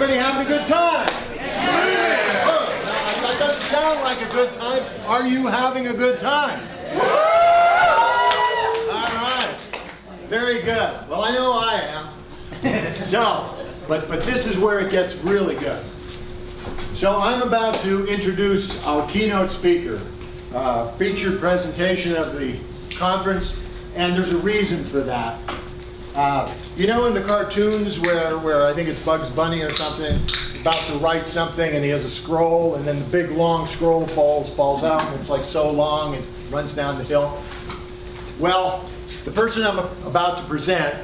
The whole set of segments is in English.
Everybody having a good time? That doesn't sound like a good time. Are you having a good time? All right. Very good. Well, I know I am. So, but this is where it gets really good. So I'm about to introduce our keynote speaker, featured presentation of the conference, and there's a reason for that. You know, in the cartoons where I think it's Bugs Bunny or something, about to write something and he has a scroll and then the big long scroll falls out and it's like so long it runs down the hill. Well, the person I'm about to present,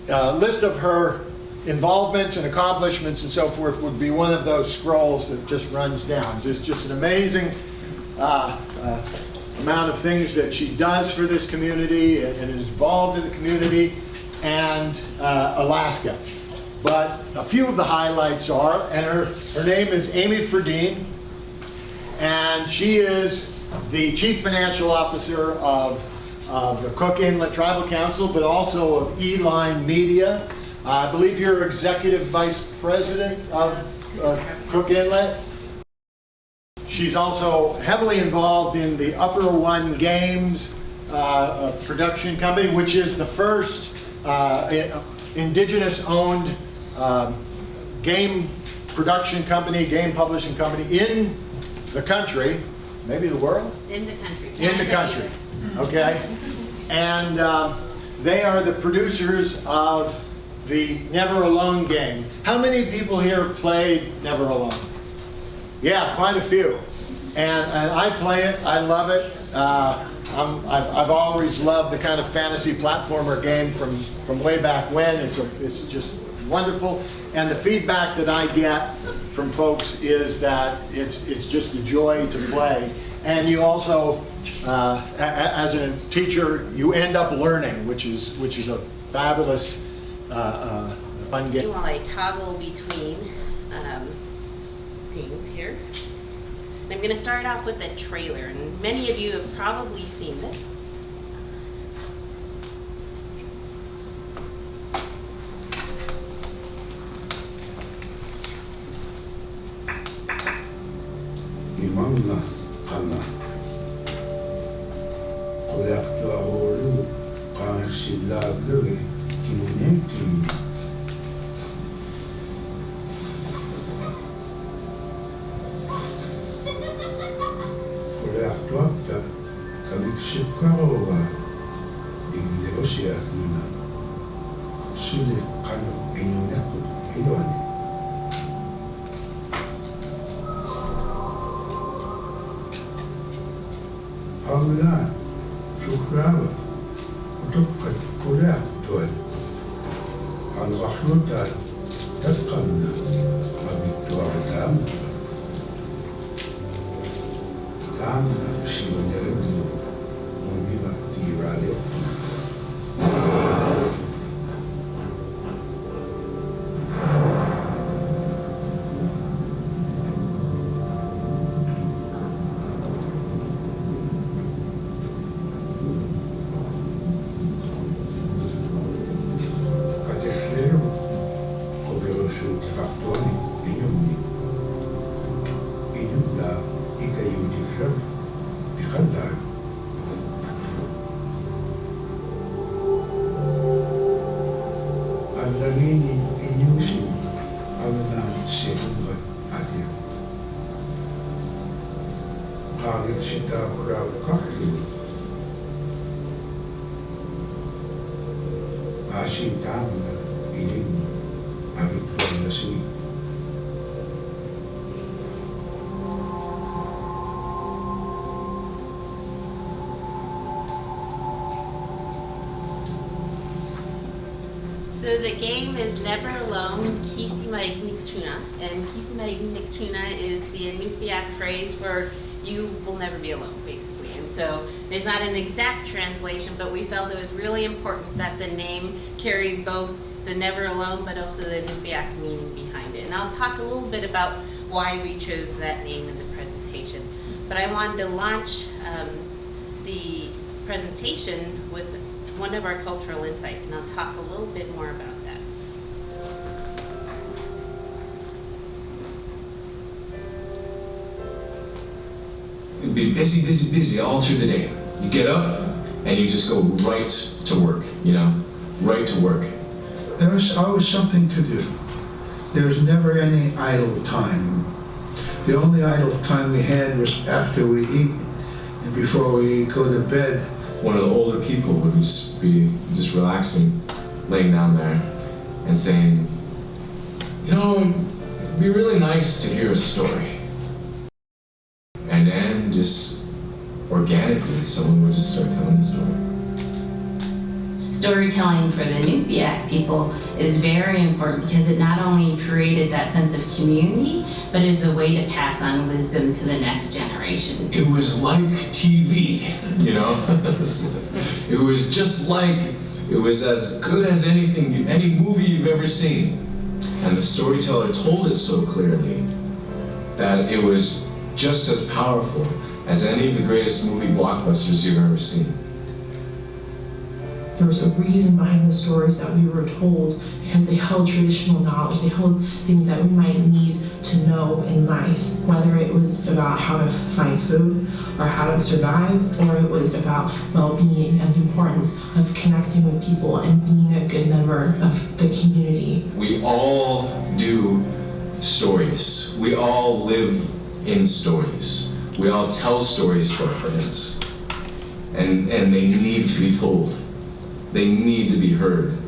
a list of her involvements and accomplishments and so forth would be one of those scrolls that just runs down. Just an amazing amount of things that she does for this community and is involved in the community and Alaska. But a few of the highlights are, and her name is Amy Fredeen, and she is the Chief Financial Officer of the Cook Inlet Tribal Council, but also of Eline Media. I believe you're Executive Vice President of Cook Inlet. She's also heavily involved in the UpperOne Games production company, which is the first indigenous-owned game production company, game publishing company in the country, maybe the world? In the country. In the country, okay. And they are the producers of the Never Alone game. How many people here played Never Alone? Yeah, quite a few. And I play it, I love it. I've always loved the kind of fantasy platformer game from way back when. It's just wonderful. And the feedback that I get from folks is that it's just a joy to play. And you also, as a teacher, you end up learning, which is a fabulous fun game. While I toggle between things here. I'm going to start off with a trailer, and many of you have probably seen this. Imangla kana kuya tuaolu kameksila glue kinunyeki kuya tuakta kamiksukarowa ignegosia nuna sule kano enyonyaku iloani. Aula, Shukrava, Utukkat Kuria Tuan, Al Wahluta, Tatkamna, Abituardam, Gamna, Shivanyamu, Mubina Tirale. So the game is Never Alone, Kisimaigniktuna, and Kisimaigniktuna is the Iñupiat phrase for you will never be alone, basically. And so there's not an exact translation, but we felt it was really important that the name carried both the Never Alone, but also the Iñupiat meaning behind it. And I'll talk a little bit about why we chose that name in the presentation. But I wanted to launch the presentation with one of our cultural insights, and I'll talk a little bit more about that. it'd be busy, busy, busy all through the day. You get up and you just go right to work, you know, right to work. There was always something to do. There was never any idle time. The only idle time we had was after we eat and before we go to bed. One of the older people would just be just relaxing, laying down there and saying, you know, it'd be really nice to hear a story. And then just organically, someone would just start telling a story. Storytelling for the Iñupiat people is very important because it not only created that sense of community, but is a way to pass on wisdom to the next generation. It was like TV, you know? It was just like, it was as good as anything, any movie you've ever seen. And the storyteller told it so clearly that it was just as powerful as any of the greatest movie blockbusters you've ever seen. There was a reason behind the stories that we were told because they held traditional knowledge. They held things that we might need to know in life, whether it was about how to find food or how to survive, or it was about well-being and the importance of connecting with people and being a good member of the community. We all do stories. We all live in stories. We all tell stories to our friends. And they need to be told. They need to be heard.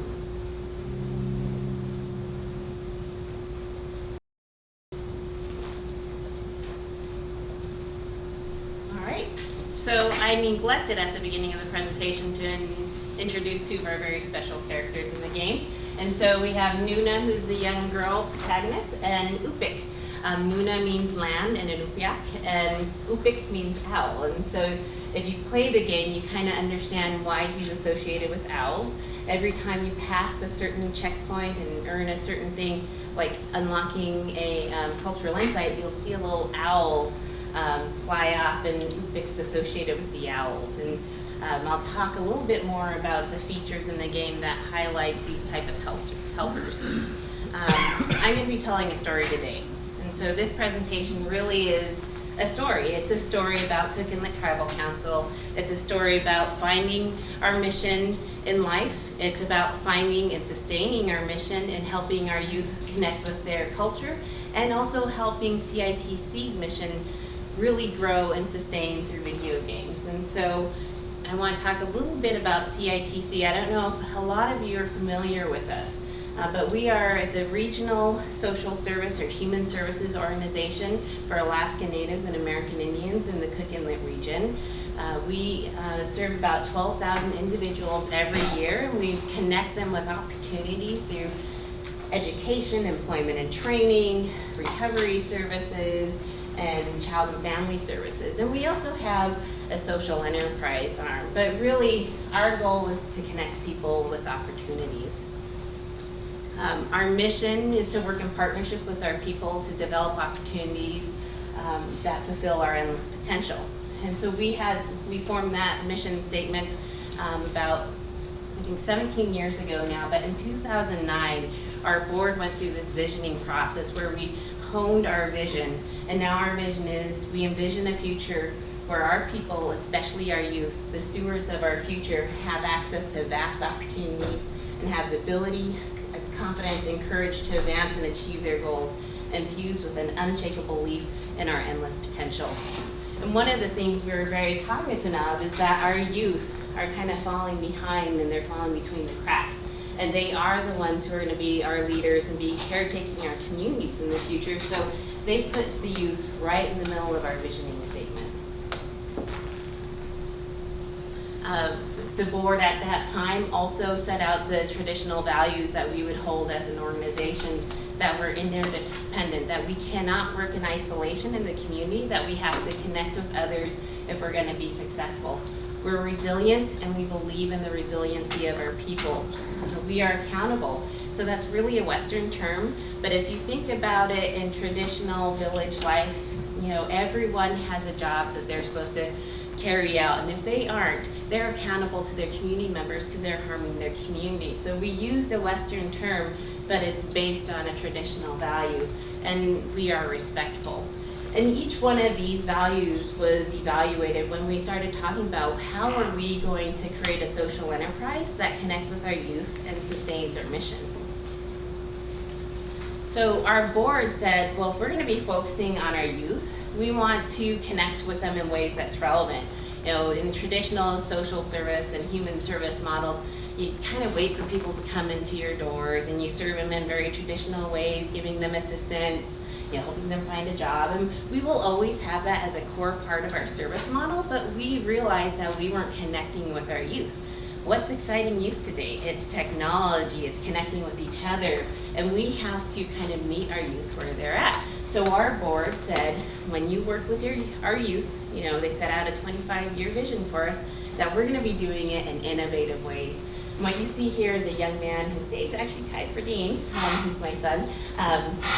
All right, so I neglected at the beginning of the presentation to introduce two of our very special characters in the game. And so we have Nuna, who's the young girl protagonist, and Upik. Nuna means land in Iñupiat, and Upik means owl. And so if you play the game, you kind of understand why he's associated with owls. Every time you pass a certain checkpoint and earn a certain thing, like unlocking a cultural insight, you'll see a little owl fly off, and Upik's associated with the owls. And I'll talk a little bit more about the features in the game that highlight these type of helpers. I'm going to be telling a story today. And so this presentation really is a story. It's a story about Cook Inlet Tribal Council. It's a story about finding our mission in life. It's about finding and sustaining our mission and helping our youth connect with their culture, and also helping CITC's mission really grow and sustain through video games. And so I want to talk a little bit about CITC. I don't know if a lot of you are familiar with us. But we are the regional social service or human services organization for Alaska Natives and American Indians in the Cook Inlet region. We serve about 12,000 individuals every year, and we connect them with opportunities through education, employment and training, recovery services, and child and family services. And we also have a social enterprise arm, but really our goal is to connect people with opportunities. Our mission is to work in partnership with our people to develop opportunities that fulfill our endless potential. And so we formed that mission statement about, I think, 17 years ago now, but in 2009, our board went through this visioning process where we honed our vision. And now our vision is we envision a future where our people, especially our youth, the stewards of our future, have access to vast opportunities and have the ability, confidence, and courage to advance and achieve their goals, infused with an unshakable belief in our endless potential. And one of the things we're very cognizant of is that our youth are kind of falling behind, and they're falling between the cracks. And they are the ones who are going to be our leaders and be caretaking our communities in the future. So they put the youth right in the middle of our visioning statement. The board at that time also set out the traditional values that we would hold as an organization, that we're interdependent, that we cannot work in isolation in the community, that we have to connect with others if we're going to be successful. We're resilient, and we believe in the resiliency of our people. We are accountable. So that's really a Western term, but if you think about it in traditional village life, you know, everyone has a job that they're supposed to carry out, and if they aren't, they're accountable to their community members because they're harming their community. So we used a Western term, but it's based on a traditional value, and we are respectful. And each one of these values was evaluated when we started talking about how are we going to create a social enterprise that connects with our youth and sustains our mission. So our board said, well, if we're going to be focusing on our youth, we want to connect with them in ways that's relevant. You know, in traditional social service and human service models, you kind of wait for people to come into your doors and you serve them in very traditional ways, giving them assistance, you know, helping them find a job. And we will always have that as a core part of our service model, but we realized that we weren't connecting with our youth. What's exciting youth today? It's technology, it's connecting with each other, and we have to kind of meet our youth where they're at. So our board said, when you work with our youth, you know, they set out a 25-year vision for us, that we're gonna be doing it in innovative ways. And what you see here is a young man, his name's actually Fredeen, he's my son,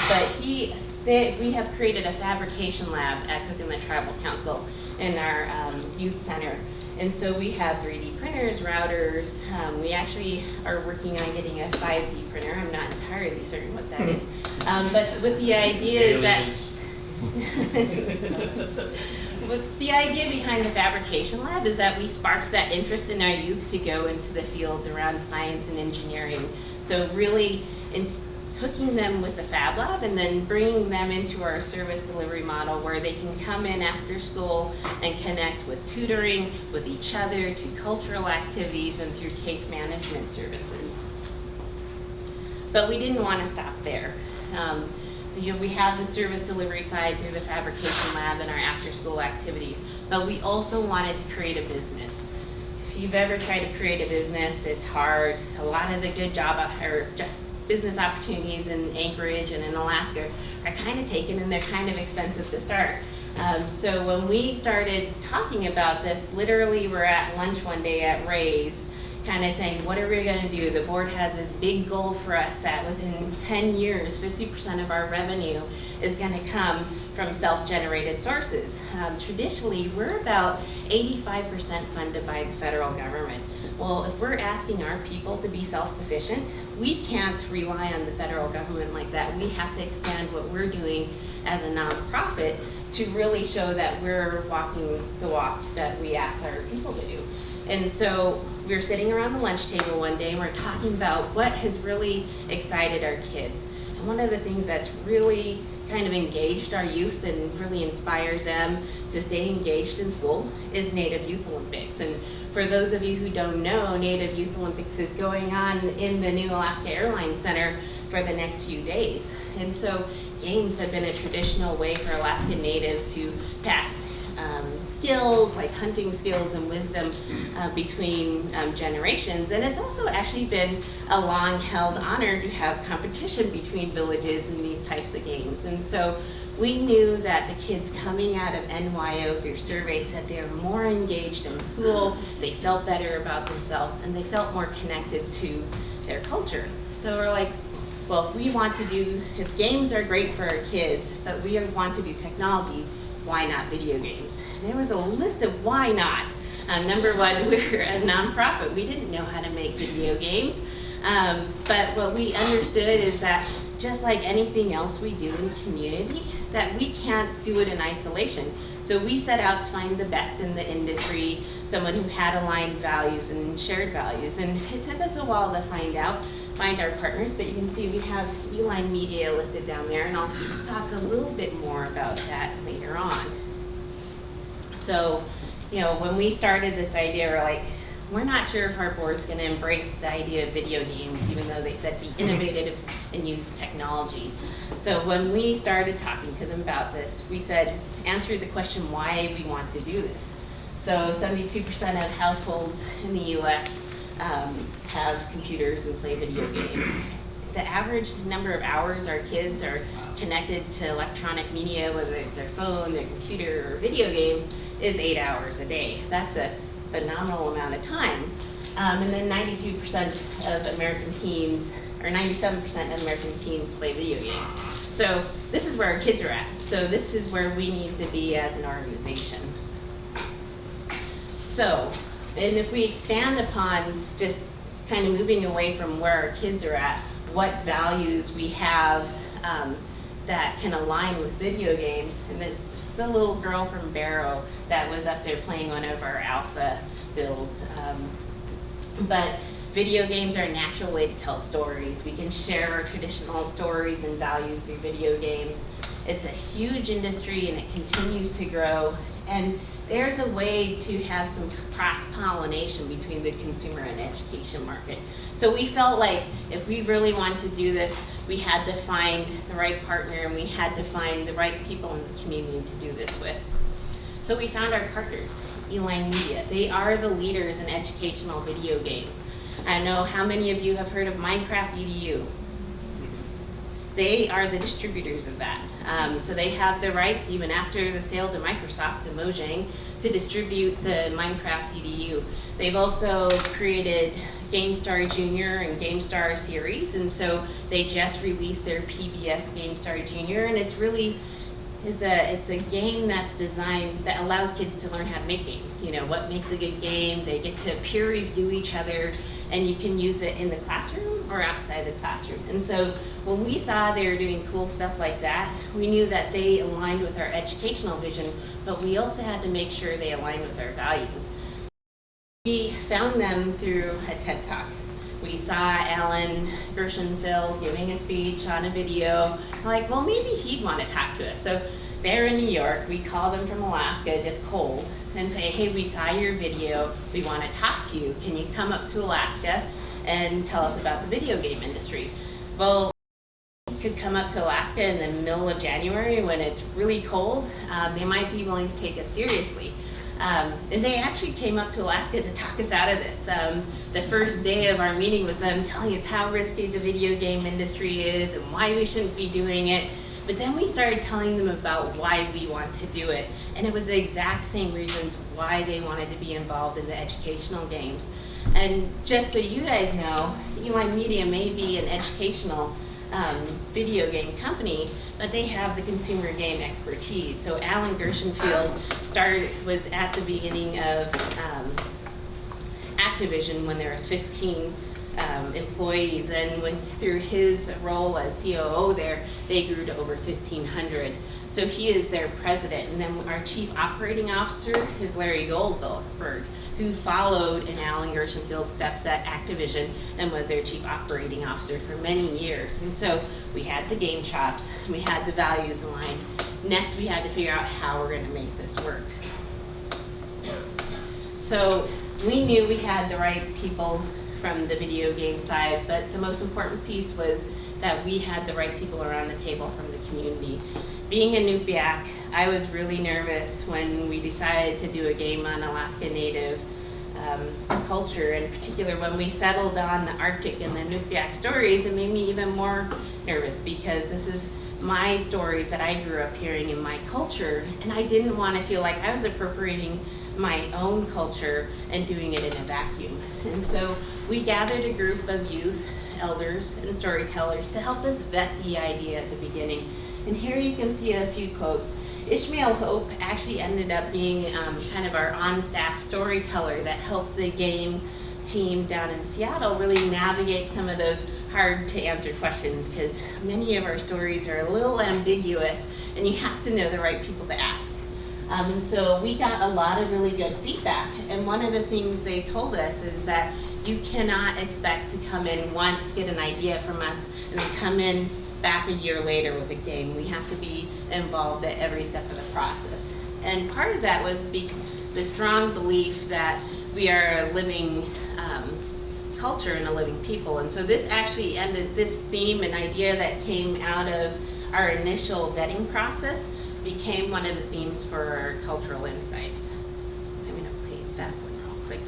but we have created a fabrication lab at Cook Inlet Tribal Council in our youth center. And so we have 3D printers, routers. We actually are working on getting a 5D printer. I'm not entirely certain what that is. But with the idea is that the idea behind the fabrication lab is that we sparked that interest in our youth to go into the fields around science and engineering. So really hooking them with the Fab Lab and then bringing them into our service delivery model where they can come in after school and connect with tutoring, with each other, to cultural activities, and through case management services. But we didn't want to stop there. You know, we have the service delivery side through the fabrication lab and our after-school activities, but we also wanted to create a business. If you've ever tried to create a business, it's hard. A lot of the good business opportunities in Anchorage and in Alaska are kind of taken, and they're kind of expensive to start. So when we started talking about this, literally we're at lunch one day at Ray's, kind of saying, what are we going to do? The board has this big goal for us that within 10 years, 50% of our revenue is going to come from self-generated sources. Traditionally, we're about 85% funded by the federal government. Well, if we're asking our people to be self-sufficient, we can't rely on the federal government like that. We have to expand what we're doing as a nonprofit to really show that we're walking the walk that we ask our people to do. And so we were sitting around the lunch table one day and we're talking about what has really excited our kids. And one of the things that's really kind of engaged our youth and really inspired them to stay engaged in school is Native Youth Olympics. And for those of you who don't know, Native Youth Olympics is going on in the new Alaska Airlines Center for the next few days. And so games have been a traditional way for Alaskan Natives to pass skills like hunting skills and wisdom between generations. And it's also actually been a long held honor to have competition between villages in these types of games. And so we knew that the kids coming out of NYO through surveys said they were more engaged in school, they felt better about themselves, and they felt more connected to their culture. So we're like, well, if games are great for our kids, but we want to do technology, why not video games? And there was a list of why not. Number one, we're a nonprofit. We didn't know how to make video games. But what we understood is that just like anything else we do in community, that we can't do it in isolation. So we set out to find the best in the industry, someone who had aligned values and shared values. And it took us a while to find our partners, but you can see we have Eline Media listed down there, and I'll talk a little bit more about that later on. So, you know, when we started this idea, we're not sure if our board's going to embrace the idea of video games, even though they said be innovative and use technology. So when we started talking to them about this, we said, answer the question why we want to do this. So 72% of households in the US have computers and play video games. The average number of hours our kids are connected to electronic media, whether it's their phone, their computer, or video games, is 8 hours a day. That's a phenomenal amount of time. And then 92% of American teens, or 97% of American teens play video games. So this is where our kids are at. So this is where we need to be as an organization. So, and if we expand upon just kind of moving away from where our kids are at, what values we have that can align with video games. And this is a little girl from Barrow that was up there playing one of our alpha builds. But video games are a natural way to tell stories. We can share our traditional stories and values through video games. It's a huge industry and it continues to grow. And there's a way to have some cross-pollination between the consumer and education market. So we felt like if we really wanted to do this, we had to find the right partner and we had to find the right people in the community to do this with. So we found our partners, Iñupiat. They are the leaders in educational video games. I know how many of you have heard of Minecraft EDU. They are the distributors of that. So they have the rights, even after the sale to Microsoft and Mojang, to distribute the Minecraft EDU. They've also created GameStar Junior and GameStar series, and so they just released their PBS GameStar Junior, and it's really it's a game that's designed that allows kids to learn how to make games. You know, what makes a good game. They get to peer review each other, and you can use it in the classroom or outside the classroom. And so when we saw they were doing cool stuff like that, we knew that they aligned with our educational vision, but we also had to make sure they aligned with our values. We found them through a TED Talk. We saw Alan Gershenfeld giving a speech on a video. We're like, well, maybe he'd want to talk to us. So they're in New York. We call them from Alaska, just cold, and say, hey, we saw your video. We want to talk to you. Can you come up to Alaska and tell us about the video game industry? Well, you could come up to Alaska in the middle of January when it's really cold. They might be willing to take us seriously. And they actually came up to Alaska to talk us out of this. The first day of our meeting was them telling us how risky the video game industry is and why we shouldn't be doing it. But then we started telling them about why we want to do it. And it was the exact same reasons why they wanted to be involved in the educational games. And just so you guys know, Uline Media may be an educational video game company, but they have the consumer game expertise. So Alan Gershenfeld was at the beginning of Activision when there was 15 employees, and through his role as COO there, they grew to over 1,500. So he is their president, and then our chief operating officer is Larry Goldberg, who followed in Alan Gershenfeld's steps at Activision and was their chief operating officer for many years. And so we had the game chops, we had the values aligned. Next, we had to figure out how we're going to make this work. So we knew we had the right people from the video game side, but the most important piece was that we had the right people around the table from the community. Being a Iñupiat, I was really nervous when we decided to do a game on Alaska Native culture. In particular, when we settled on the Arctic and the Iñupiat stories, it made me even more nervous because this is my stories that I grew up hearing in my culture, and I didn't want to feel like I was appropriating my own culture and doing it in a vacuum. And so we gathered a group of youth, elders, and storytellers to help us vet the idea at the beginning. And here you can see a few quotes. Ishmael Hope actually ended up being kind of our on-staff storyteller that helped the game team down in Seattle really navigate some of those hard to answer questions, because many of our stories are a little ambiguous and you have to know the right people to ask. And so we got a lot of really good feedback, and one of the things they told us is that you cannot expect to come in once, get an idea from us, and then come in back a year later with a game. We have to be involved at every step of the process. And part of that was the strong belief that we are a living culture and a living people. And so this actually this theme and idea that came out of our initial vetting process became one of the themes for our cultural insights. I'm going to play that one real quick.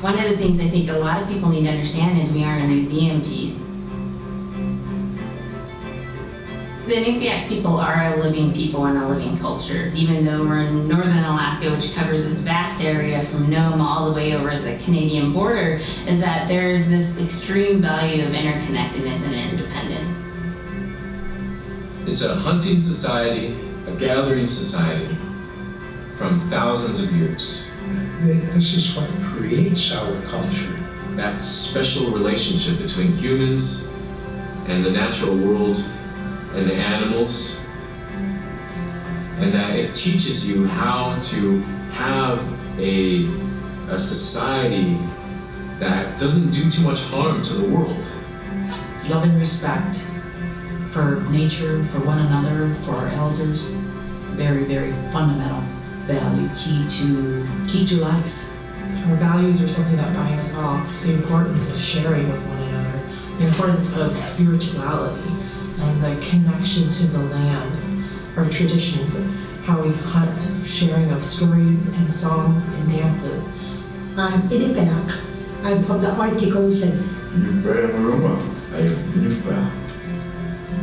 One of the things I think a lot of people need to understand is we are a museum piece. The Iñupiat people are a living people and a living culture. Even though we're in northern Alaska, which covers this vast area from Nome all the way over the Canadian border, is that there's this extreme value of interconnectedness and interdependence. It's a hunting society, a gathering society, from thousands of years. This is what creates our culture. That special relationship between humans and the natural world and the animals, and that it teaches you how to have a society that doesn't do too much harm to the world. Love and respect for nature, for one another, for our elders. Very, very fundamental value, key to life. Our values are something that bind us all. The importance of sharing with one another, the importance of spirituality, and the connection to the land, our traditions, how we hunt, sharing of stories and songs and dances. I'm Iñupiat. I'm from the Arctic Ocean.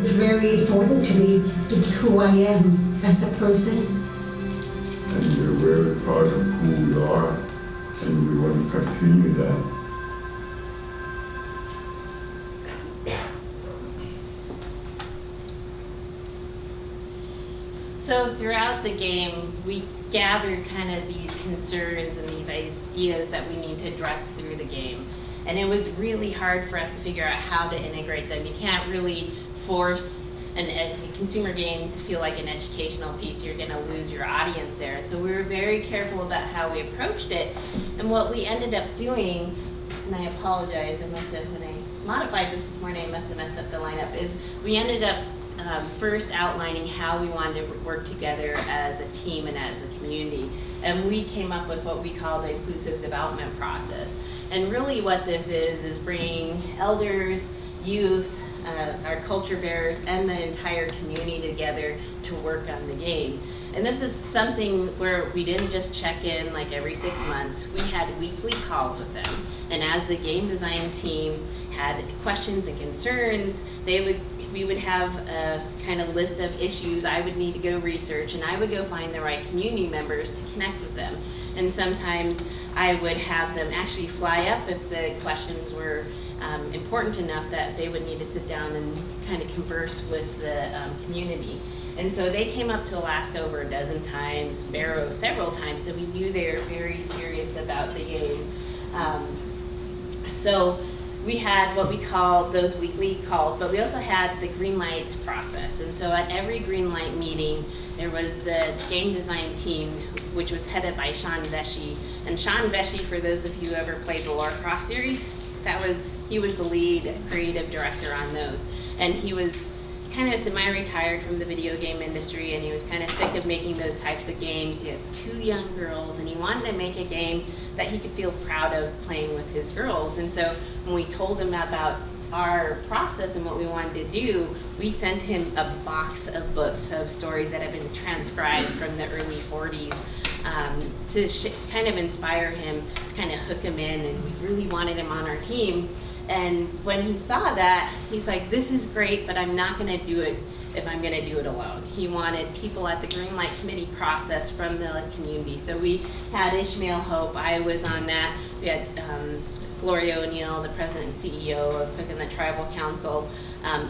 It's very important to me. It's who I am as a person. And we're very proud of who we are, and we want to continue that. So throughout the game, we gathered kind of these concerns and these ideas that we need to address through the game. And it was really hard for us to figure out how to integrate them. You can't really force a consumer game to feel like an educational piece. You're gonna lose your audience there. And so we were very careful about how we approached it. And what we ended up doing, and I apologize, when I modified this morning, I must have messed up the lineup, is we ended up first outlining how we wanted to work together as a team and as a community. And we came up with what we call the inclusive development process. And really what this is bringing elders, youth, our culture bearers, and the entire community together to work on the game. And this is something where we didn't just check in like every 6 months. We had weekly calls with them. And as the game design team had questions and concerns, we would have a kind of list of issues I would need to go research, and I would go find the right community members to connect with them. And sometimes I would have them actually fly up if the questions were important enough that they would need to sit down and kind of converse with the community. And so they came up to Alaska over a dozen times, Barrow several times, so we knew they were very serious about the game. So we had what we call those weekly calls, but we also had the green light process. And so at every green light meeting, there was the game design team, which was headed by Sean Vesey. And Sean Vesey, for those of you who ever played the Lara Croft series, he was the lead creative director on those. And he was kind of semi-retired from the video game industry, and he was kind of sick of making those types of games. He has 2 young girls, and he wanted to make a game that he could feel proud of playing with his girls. And so when we told him about our process and what we wanted to do, we sent him a box of books of stories that have been transcribed from the early 40s to kind of inspire him, to kind of hook him in, and we really wanted him on our team. And when he saw that, he's like, this is great, but I'm not gonna do it if I'm gonna do it alone. He wanted people at the Green Light Committee process from the community. So we had Ishmael Hope, I was on that. We had Gloria O'Neill, the president and CEO of Cook and the Tribal Council,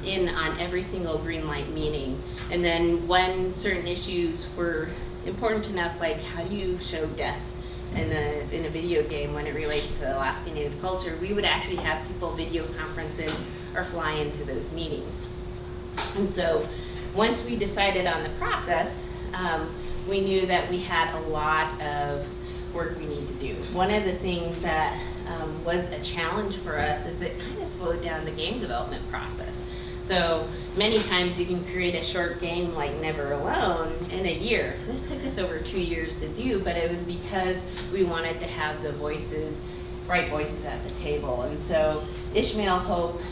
in on every single Green Light meeting. And then when certain issues were important enough, like how do you show death in a video game when it relates to Alaska Native culture, we would actually have people video conference in or fly into those meetings. And so once we decided on the process, we knew that we had a lot of work we need to do. One of the things that was a challenge for us is it kind of slowed down the game development process. So many times you can create a short game like Never Alone in a year. This took us over 2 years to do, but it was because we wanted to have the right voices at the table. And so Ishmael Hope,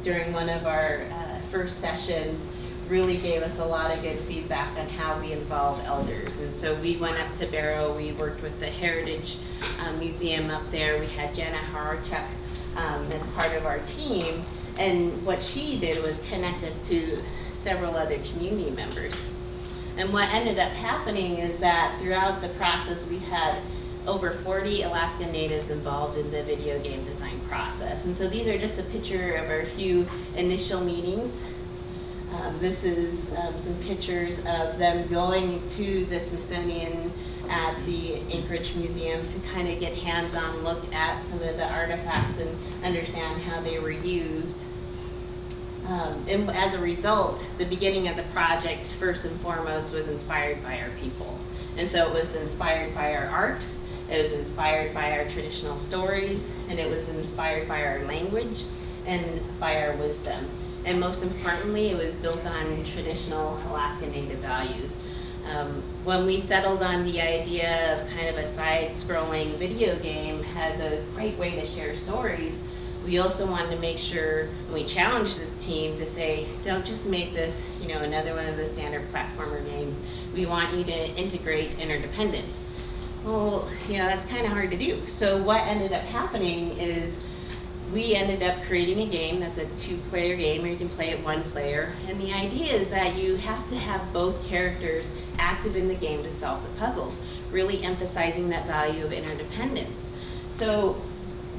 during one of our first sessions, really gave us a lot of good feedback on how we involve elders. And so we went up to Barrow, we worked with the Heritage Museum up there. We had Jenna Harachuk as part of our team. And what she did was connect us to several other community members. And what ended up happening is that throughout the process, we had over 40 Alaska Natives involved in the video game design process. And so these are just a picture of our few initial meetings. This is some pictures of them going to the Smithsonian at the Anchorage Museum to kind of get hands-on look at some of the artifacts and understand how they were used. And as a result, the beginning of the project, first and foremost, was inspired by our people. And so it was inspired by our art, it was inspired by our traditional stories, and it was inspired by our language and by our wisdom. And most importantly, it was built on traditional Alaska Native values. When we settled on the idea of kind of a side-scrolling video game as a great way to share stories, we also wanted to make sure, and we challenged the team to say, don't just make this, another one of the standard platformer games. We want you to integrate interdependence. Well, that's kind of hard to do. So what ended up happening is we ended up creating a game that's a 2-player game where you can play it 1 player. And the idea is that you have to have both characters active in the game to solve the puzzles, really emphasizing that value of interdependence. So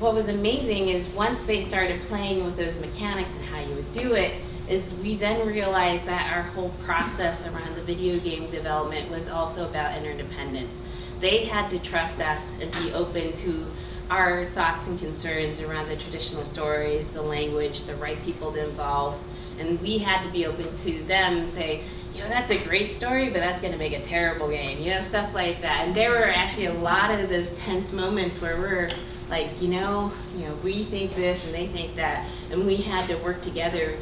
what was amazing is once they started playing with those mechanics and how you would do it, is we then realized that our whole process around the video game development was also about interdependence. They had to trust us and be open to our thoughts and concerns around the traditional stories, the language, the right people to involve, and we had to be open to them, say, that's a great story, but that's going to make a terrible game, stuff like that. And there were actually a lot of those tense moments where we're like, we think this and they think that, and we had to work together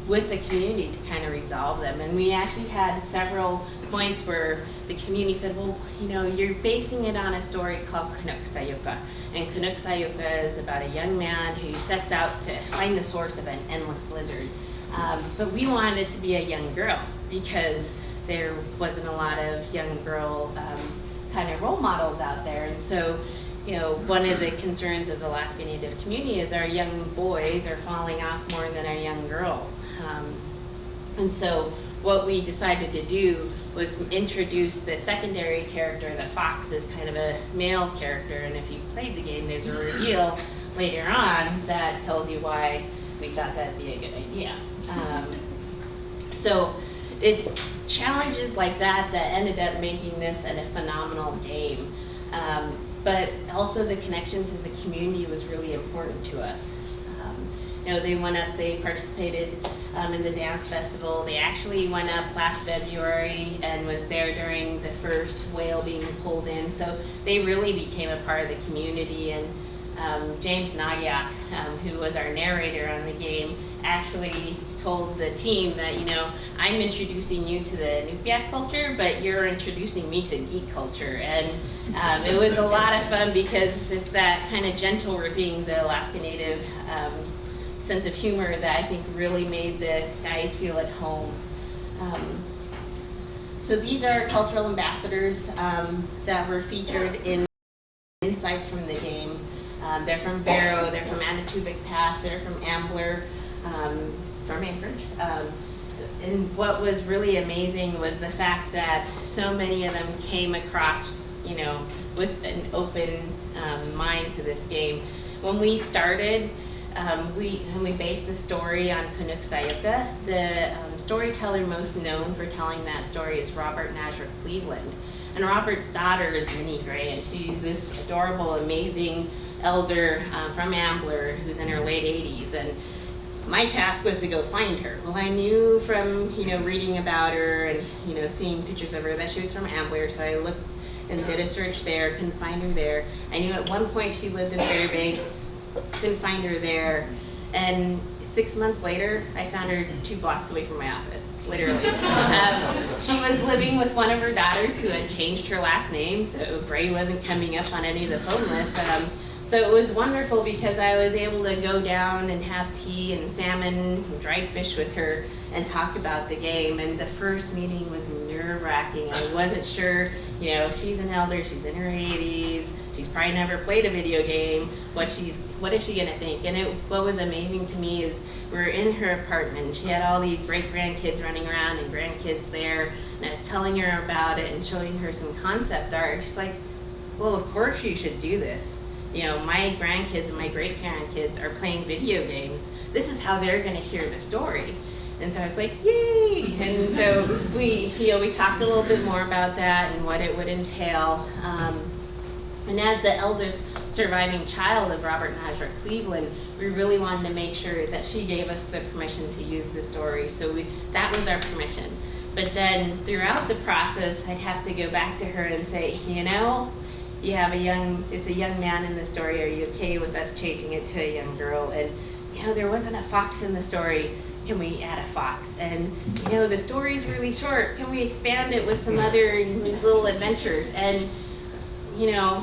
with the community to kind of resolve them. And we actually had several points where the community said, well, you're basing it on a story called Canuck Sayuka. And Canuck Sayuka is about a young man who sets out to find the source of an endless blizzard. But we wanted it to be a young girl because there wasn't a lot of young girl kind of role models out there. And so, one of the concerns of the Alaska Native community is our young boys are falling off more than our young girls. And so what we decided to do was introduce the secondary character, the fox, is kind of a male character, and if you played the game, there's a reveal later on that tells you why we thought that'd be a good idea. So it's challenges like that that ended up making this a phenomenal game. But also the connection to the community was really important to us. They went up, they participated in the dance festival. They actually went up last February and was there during the first whale being pulled in. So they really became a part of the community. And James Nagyak, who was our narrator on the game, actually told the team that, I'm introducing you to the Iñupiat culture, but you're introducing me to geek culture. And it was a lot of fun because it's that kind of gentle ripping, the Alaska Native sense of humor that I think really made the guys feel at home. So these are cultural ambassadors that were featured in insights from the game. They're from Barrow, they're from Iñupiat Pass, they're from Ambler, from Anchorage. And what was really amazing was the fact that so many of them came across, with an open mind to this game. When we started, we based the story on Canuck Sayuka. The storyteller most known for telling that story is Robert Nazar Cleveland. And Robert's daughter is Minnie Gray, and she's this adorable, amazing elder from Ambler who's in her late 80s. And my task was to go find her. Well, I knew from reading about her and seeing pictures of her that she was from Ambler, so I looked and did a search there, couldn't find her there. I knew at one point she lived in Fairbanks, couldn't find her there, and 6 months later I found her 2 blocks away from my office, literally. She was living with one of her daughters who had changed her last name, so Gray wasn't coming up on any of the phone lists. So it was wonderful because I was able to go down and have tea and salmon and dried fish with her and talk about the game. And the first meeting was nerve-wracking. I wasn't sure, she's an elder, she's in her 80s, she's probably never played a video game, what is she gonna think? And what was amazing to me is we were in her apartment, she had all these great grandkids running around and grandkids there, and I was telling her about it and showing her some concept art, and she's like, well, of course you should do this. My grandkids and my great-grandkids are playing video games. This is how they're going to hear the story. And so I was like, yay! And so we talked a little bit more about that and what it would entail. And as the eldest surviving child of Robert and Hazra Cleveland, we really wanted to make sure that she gave us the permission to use the story. So that was our permission. But then throughout the process, I'd have to go back to her and say, you have it's a young man in the story. Are you okay with us changing it to a young girl? And there wasn't a fox in the story. Can we add a fox? And the story's really short. Can we expand it with some other little adventures? And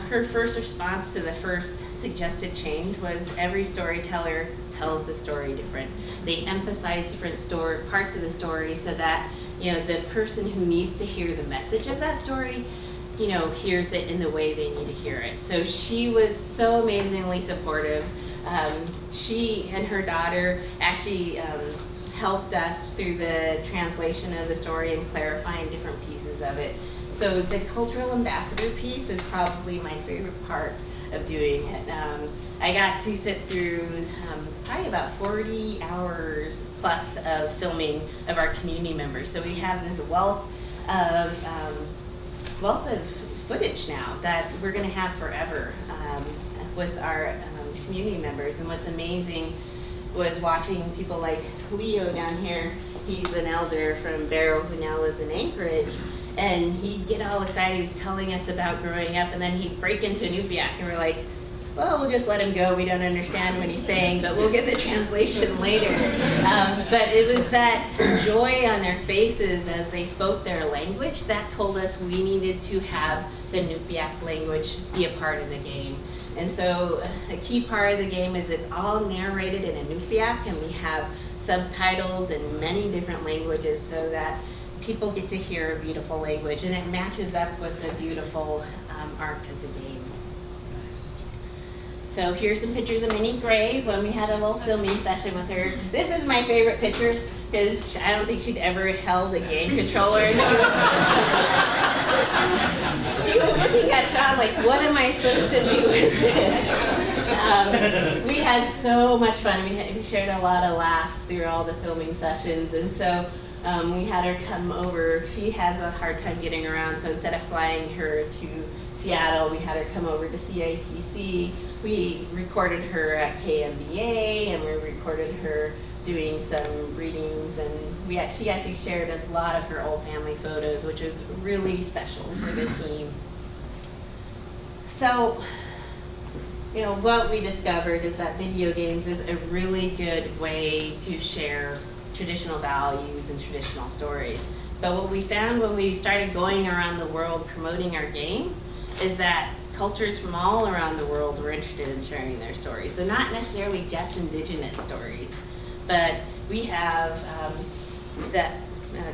her first response to the first suggested change was every storyteller tells the story different. They emphasize different parts of the story so that the person who needs to hear the message of that story hears it in the way they need to hear it. So she was so amazingly supportive. She and her daughter actually helped us through the translation of the story and clarifying different pieces of it. So the cultural ambassador piece is probably my favorite part of doing it. I got to sit through probably about 40 hours plus of filming of our community members. So we have this wealth of footage now that we're going to have forever with our community members. And what's amazing was watching people like Leo down here. He's an elder from Barrow who now lives in Anchorage. And he'd get all excited. He was telling us about growing up, and then he'd break into Iñupiat, and we're like, well, we'll just let him go. We don't understand what he's saying, but we'll get the translation later. But it was that joy on their faces as they spoke their language that told us we needed to have the Iñupiat language be a part of the game. And so a key part of the game is it's all narrated in Iñupiat, and we have subtitles in many different languages so that people get to hear a beautiful language, and it matches up with the beautiful art of the game. So here's some pictures of Minnie Gray when we had a little filming session with her. This is my favorite picture because I don't think she'd ever held a game controller. She was looking at Sean like, what am I supposed to do with this? We had so much fun. We shared a lot of laughs through all the filming sessions, and so we had her come over. She has a hard time getting around, so instead of flying her to Seattle, we had her come over to CITC. We recorded her at KMBA, and we recorded her doing some readings, and she actually shared a lot of her old family photos, which was really special for the team. So, what we discovered is that video games is a really good way to share traditional values and traditional stories. But what we found when we started going around the world promoting our game is that cultures from all around the world were interested in sharing their stories. So not necessarily just indigenous stories, but we have the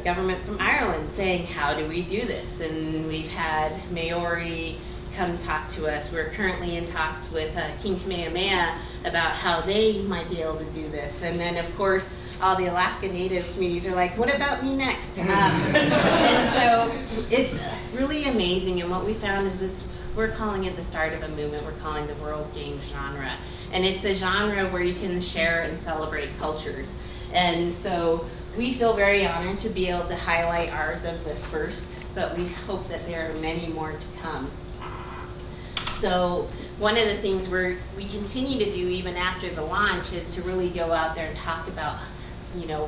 government from Ireland saying, how do we do this? And we've had Maori come talk to us. We're currently in talks with King Kamehameha about how they might be able to do this. And then of course, all the Alaska Native communities are like, what about me next? And so it's really amazing. And what we found is this, we're calling it the start of a movement. We're calling the world game genre. And it's a genre where you can share and celebrate cultures. And so we feel very honored to be able to highlight ours as the first, but we hope that there are many more to come. So one of the things we continue to do even after the launch is to really go out there and talk about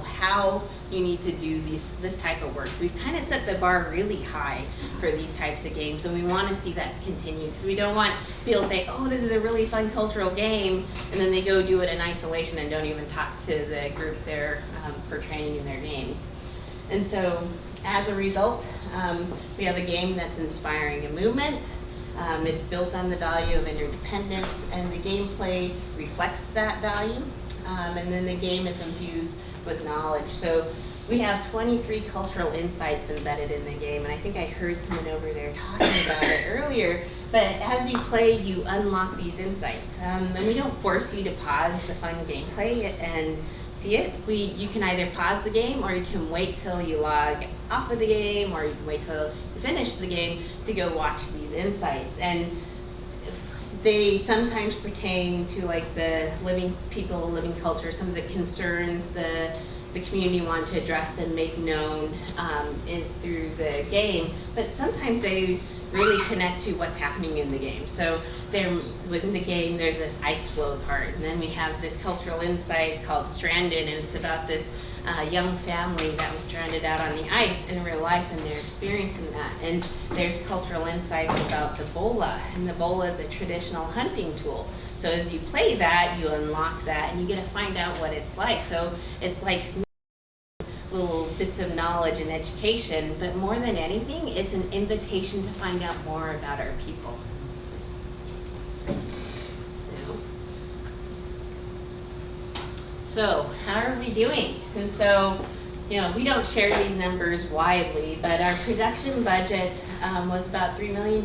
how you need to do this type of work. We've kind of set the bar really high for these types of games, and we want to see that continue because we don't want people to say, oh, this is a really fun cultural game, and then they go do it in isolation and don't even talk to the group they're portraying in their games. And so as a result, we have a game that's inspiring a movement. It's built on the value of interdependence, and the gameplay reflects that value. And then the game is infused with knowledge. So we have 23 cultural insights embedded in the game, and I think I heard someone over there talking about it earlier. But as you play, you unlock these insights. And we don't force you to pause the fun gameplay and see it. You can either pause the game, or you can wait till you log off of the game, or you can wait till you finish the game to go watch these insights. And they sometimes pertain to like the living people, living culture, some of the concerns, the the community want to address and make known through the game, but sometimes they really connect to what's happening in the game. So within the game, there's this ice flow part, and then we have this cultural insight called Stranded, and it's about this young family that was stranded out on the ice in real life, and they're experiencing that. And there's cultural insights about the bola, and the bola is a traditional hunting tool. So as you play that, you unlock that, and you get to find out what it's like. So it's like little bits of knowledge and education, but more than anything, it's an invitation to find out more about our people. So how are we doing? And so, you know, we don't share these numbers widely, but our production budget was about $3 million.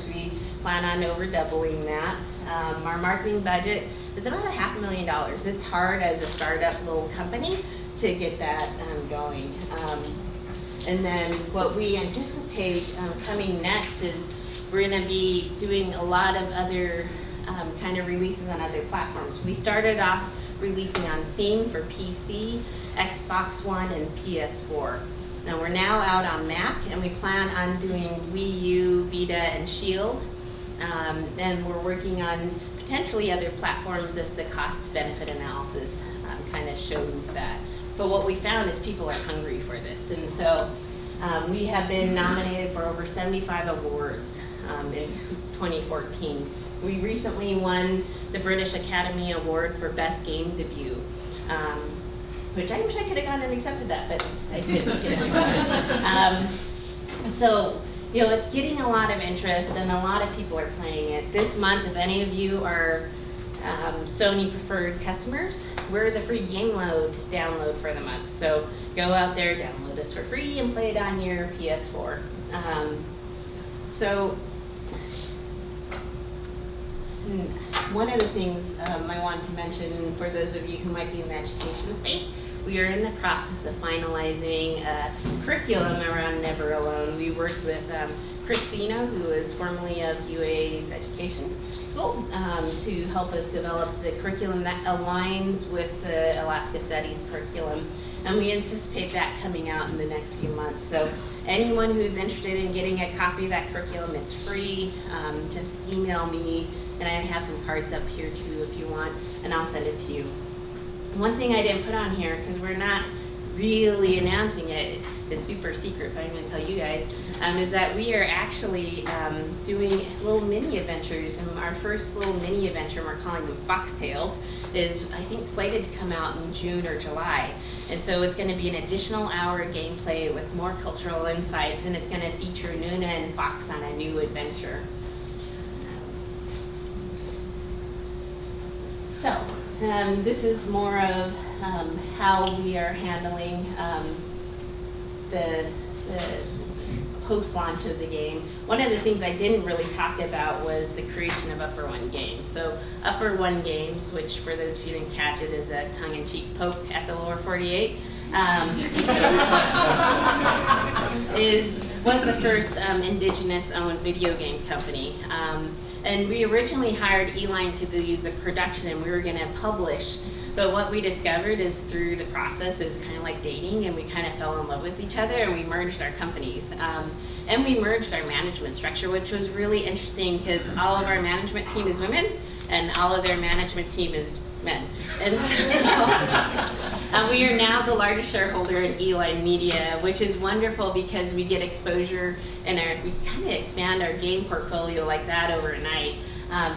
We plan on over doubling that. Our marketing budget is about $500,000. It's hard as a startup little company to get that going. And then what we anticipate coming next is we're going to be doing a lot of other kind of releases on other platforms. We started off releasing on Steam for PC, Xbox One, and PS4. Now we're now out on Mac, and we plan on doing Wii U, Vita, and Shield. And we're working on potentially other platforms if the cost-benefit analysis kind of shows that. But what we found is people are hungry for this, and so we have been nominated for over 75 awards in 2014. We recently won the British Academy Award for Best Game Debut, which I wish I could have gone and accepted that, but I didn't get it. So, you know, it's getting a lot of interest, and a lot of people are playing it. This month, if any of you are Sony preferred customers, we're the free game download for the month. So go out there, download us for free, and play it on your PS4. So one of the things I wanted to mention for those of you who might be in the education space, we are in the process of finalizing a curriculum around Never Alone. We worked with Christina, who is formerly of UA's education school, to help us develop the curriculum that aligns with the Alaska Studies curriculum. And we anticipate that coming out in the next few months. So anyone who's interested in getting a copy of that curriculum, it's free. Just email me, and I have some cards up here too if you want, and I'll send it to you. One thing I didn't put on here, because we're not really announcing it, it's super secret, but I'm going to tell you guys, is that we are actually doing little mini adventures. And our first little mini adventure, we're calling them Foxtails, is I think slated to come out in June or July. And so it's going to be an additional hour of gameplay with more cultural insights, and it's going to feature Nuna and Fox on a new adventure. So this is more of how we are handling the post-launch of the game. One of the things I didn't really talk about was the creation of UpperOne Games. So UpperOne Games, which for those of you who didn't catch it, is a tongue-in-cheek poke at the lower 48, was the first indigenous-owned video game company. And we originally hired Eline to do the production, and we were going to publish. But what we discovered is through the process, it was kind of like dating, and we kind of fell in love with each other, and we merged our companies. And we merged our management structure, which was really interesting because all of our management team is women, and all of their management team is men. And so we are now the largest shareholder in Eline Media, which is wonderful because we get exposure and we kind of expand our game portfolio like that overnight.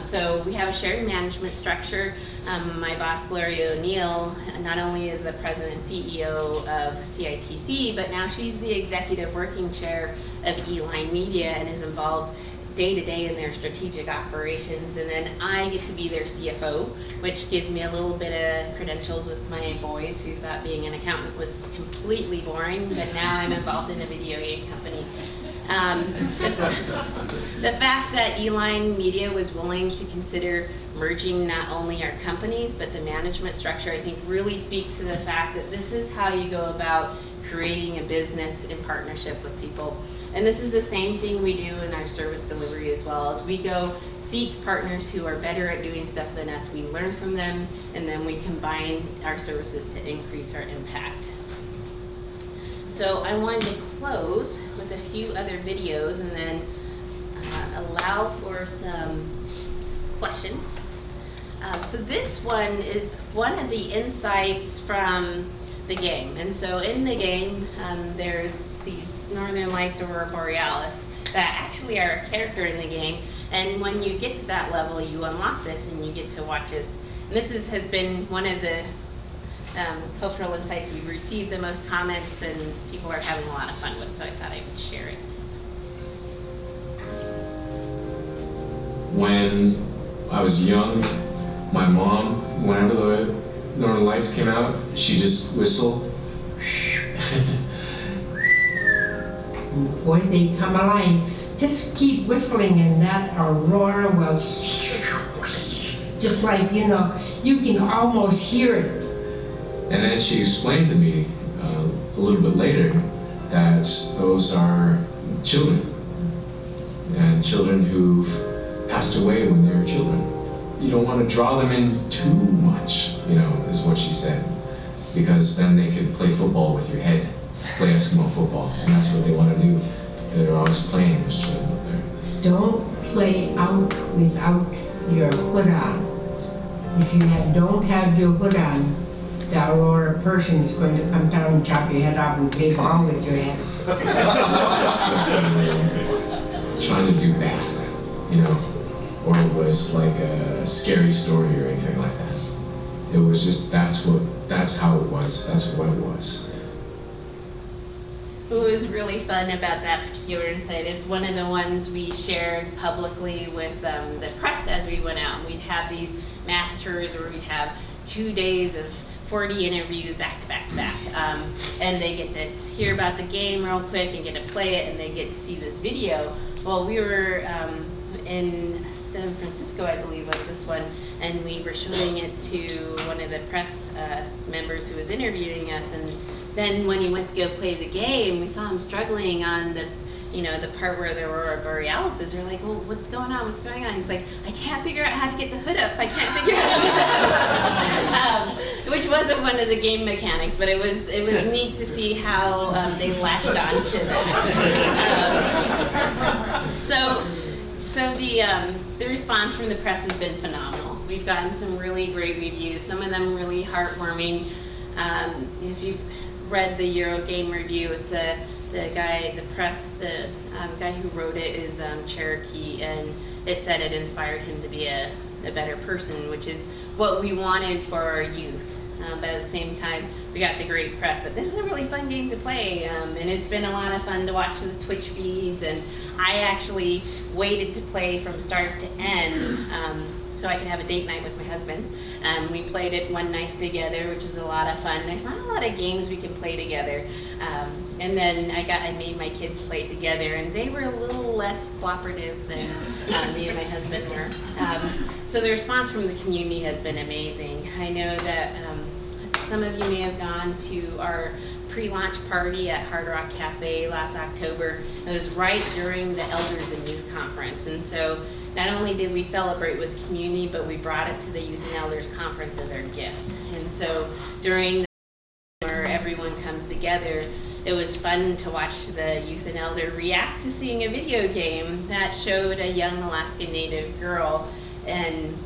So we have a shared management structure. My boss, Gloria O'Neill, not only is the president and CEO of CITC, but now she's the executive working chair of Eline Media and is involved day-to-day in their strategic operations. And then I get to be their CFO, which gives me a little bit of credentials with my boys who thought being an accountant was completely boring, but now I'm involved in a video game company. The fact that Eline Media was willing to consider merging not only our companies, but the management structure, I think really speaks to the fact that this is how you go about creating a business in partnership with people. And this is the same thing we do in our service delivery as well. As we go seek partners who are better at doing stuff than us, we learn from them, and then we combine our services to increase our impact. So I wanted to close with a few other videos and then allow for some questions. So this one is one of the insights from the game. And so in the game, there's these Northern Lights Aurora Borealis that actually are a character in the game. And when you get to that level, you unlock this and you get to watch this. And this has been one of the cultural insights we've received the most comments and people are having a lot of fun with, so I thought I would share it. When I was young, my mom, whenever the Northern Lights came out, she just whistled. Boy, they come alive. Just keep whistling and that aurora will just like, you know, you can almost hear it. And then she explained to me a little bit later that those are children, and children who've passed away when they were children. You don't want to draw them in too much, you know, is what she said, because then they could play football with your head, play Eskimo football, and that's what they want to do. They're always playing, those children up there. Don't play out without your hood on. If you don't have your hood on, the aurora person is going to come down and chop your head off and play ball with your head. Trying to do bad, you know, or it was like a scary story or anything like that. It was just, that's how it was, that's what it was. What was really fun about that particular insight is one of the ones we shared publicly with the press as we went out. And we'd have these mass tours where we'd have 2 days of 40 interviews back to back to back. And they get to hear about the game real quick and get to play it, and they get to see this video. Well, we were in San Francisco, I believe was this one, and we were showing it to one of the press members who was interviewing us, and then when he went to go play the game, we saw him struggling on the, you know, the part where the Aurora Borealis is. We're like, well, what's going on? What's going on? He's like, I can't figure out how to get the hood up. I can't figure out how to get the hood up. Which wasn't one of the game mechanics, but it was neat to see how they latched on to that. So the response from the press has been phenomenal. We've gotten some really great reviews, some of them really heartwarming. If you've read the Eurogame review, it's the guy who wrote it is Cherokee, and it said it inspired him to be a better person, which is what we wanted for our youth. But at the same time, we got the great press that this is a really fun game to play, and it's been a lot of fun to watch the Twitch feeds, and I actually waited to play from start to end so I could have a date night with my husband. We played it one night together, which was a lot of fun. There's not a lot of games we can play together. And then I made my kids play together, and they were a little less cooperative than me and my husband were. So the response from the community has been amazing. I know that some of you may have gone to our pre-launch party at Hard Rock Cafe last October. It was right during the Elders and Youth Conference. And so not only did we celebrate with community, but we brought it to the Youth and Elders Conference as our gift. And so during the where everyone comes together, it was fun to watch the youth and elder react to seeing a video game that showed a young Alaska Native girl, and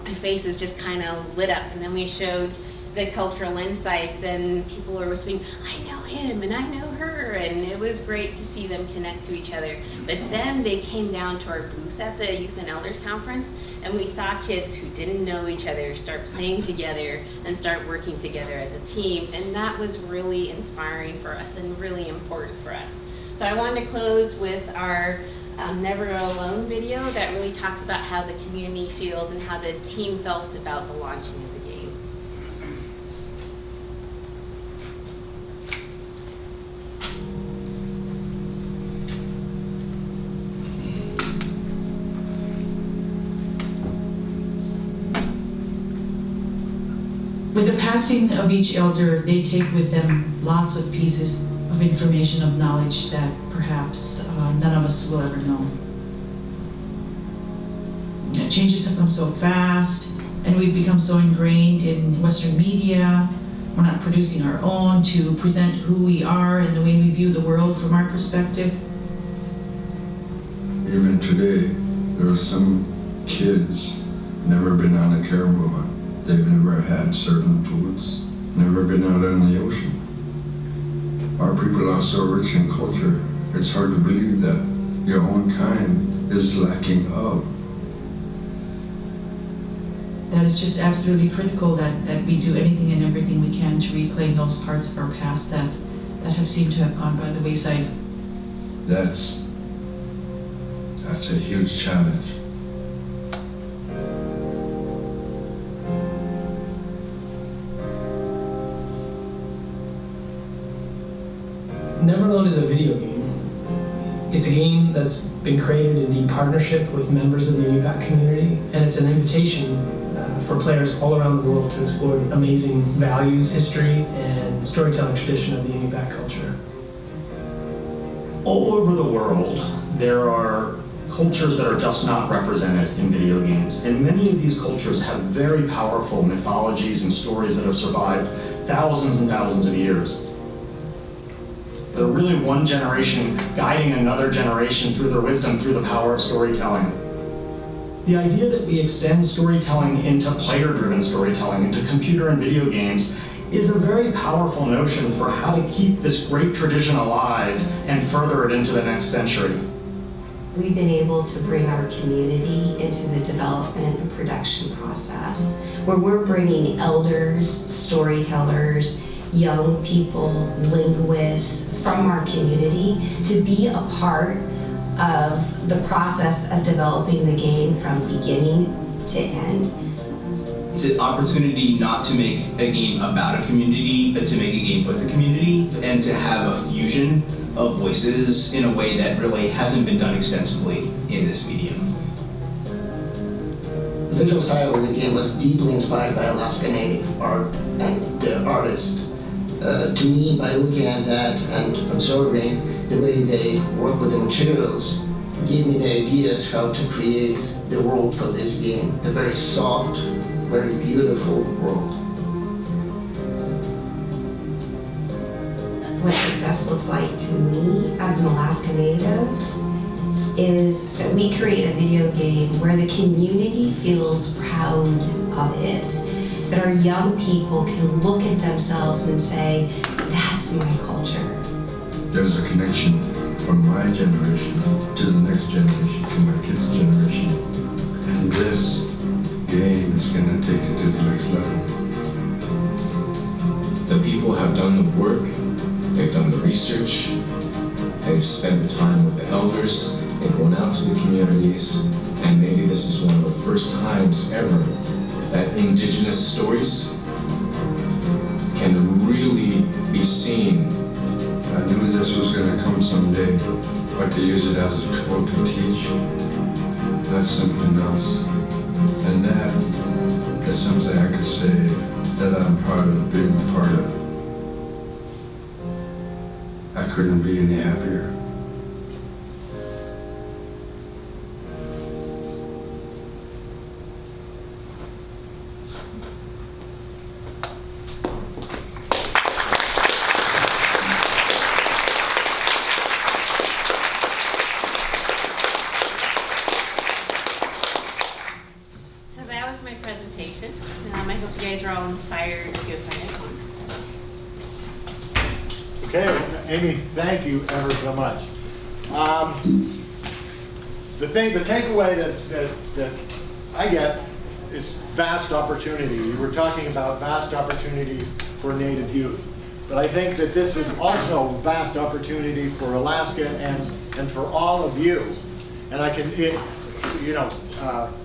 my faces just kind of lit up. And then we showed the cultural insights, and people were whispering, I know him and I know her, and it was great to see them connect to each other. But then they came down to our booth at the Youth and Elders Conference, and we saw kids who didn't know each other start playing together and start working together as a team, and that was really inspiring for us and really important for us. So I wanted to close with our Never Alone video that really talks about how the community feels and how the team felt about the launching of the game. With the passing of each elder, they take with them lots of pieces of information, of knowledge that perhaps none of us will ever know. Changes have come so fast, and we've become so ingrained in Western media. We're not producing our own to present who we are and the way we view the world from our perspective. Even today, there are some kids never been on a caribou hunt. They've never had certain foods, never been out on the ocean. Our people are so rich in culture, it's hard to believe that your own kind is lacking of. That is just absolutely critical that we do anything and everything we can to reclaim those parts of our past that have seemed to have gone by the wayside. That's a huge challenge. Never Alone is a video game. It's a game that's been created in deep partnership with members of the Iñupiat community, and it's an invitation for players all around the world to explore the amazing values, history, and storytelling tradition of the Iñupiat culture. All over the world, there are cultures that are just not represented in video games, and many of these cultures have very powerful mythologies and stories that have survived thousands and thousands of years. They're really one generation guiding another generation through their wisdom, through the power of storytelling. The idea that we extend storytelling into player-driven storytelling, into computer and video games, is a very powerful notion for how to keep this great tradition alive and further it into the next century. We've been able to bring our community into the development and production process, where we're bringing elders, storytellers, young people, linguists from our community to be a part of the process of developing the game from beginning to end. It's an opportunity not to make a game about a community, but to make a game with a community, and to have a fusion of voices in a way that really hasn't been done extensively in this medium. The visual style of the game was deeply inspired by Alaska Native art and the artist. To me, by looking at that and observing the way they work with the materials, gave me the ideas how to create the world for this game, the very soft, very beautiful world. What success looks like to me as an Alaska Native is that we create a video game where the community feels proud of it. That our young people can look at themselves and say, that's my culture. There's a connection from my generation to the next generation, to my kids' generation. And this game is going to take it to the next level. The people have done the work, they've done the research, they've spent the time with the elders, they've gone out to the communities, and maybe this is one of the first times ever that indigenous stories can really be seen. I knew this was going to come someday, but to use it as a tool to teach, that's something else. And that is something I could say that I'm proud of being a part of. I couldn't be any happier. I hope you guys are all inspired to go try it on. Okay, Amy, thank you ever so much. The takeaway that I get is vast opportunity. You were talking about vast opportunity for Native youth, but I think that this is also vast opportunity for Alaska and for all of you. And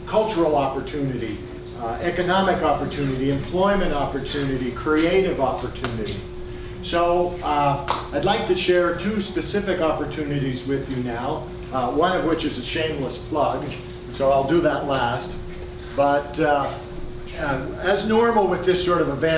cultural opportunity, economic opportunity, employment opportunity, creative opportunity. So I'd like to share two specific opportunities with you now, one of which is a shameless plug, so I'll do that last. But as normal with this sort of event,